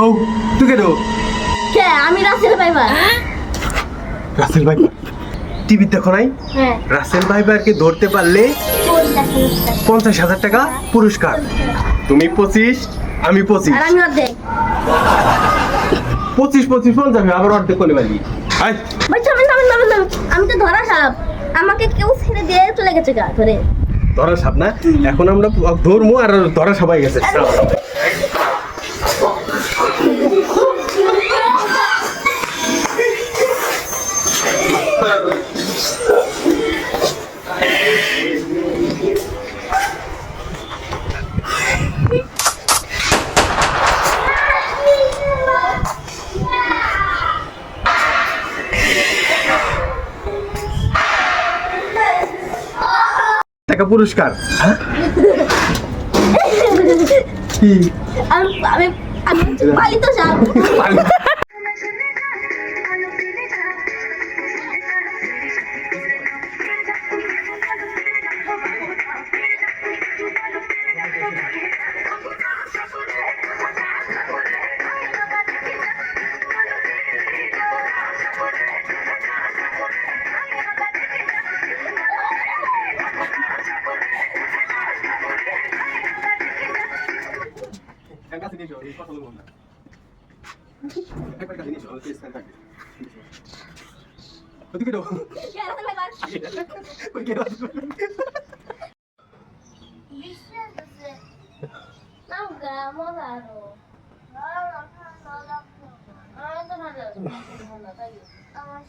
বউ তুই কে কে আমি রাসেল ভাইবা। রাসেল ভাই টিভি দেখো নাই? হ্যাঁ রাসেল ভাইবারকে ধরতে পারলে 50,000 টাকা পুরস্কার। তুমি 25, আমি 25। আর আমি অর্ধেক। 25 25 50 আবার অর্ধেক করে পারবি। আয় ভাই থামেন থামেন থামেন থামেন। আমি তো ধরা সাপ, আমাকে কেউ ছেড়ে দিয়ে চলে গেছে গা ধরে। ধরা সাপ না, এখন আমরা ধরমু আর ধরা সবাই গেছে। টাকা পুরস্কার। হ্যাঁ কি আমি আমি আমি পালিত সাপ। আমার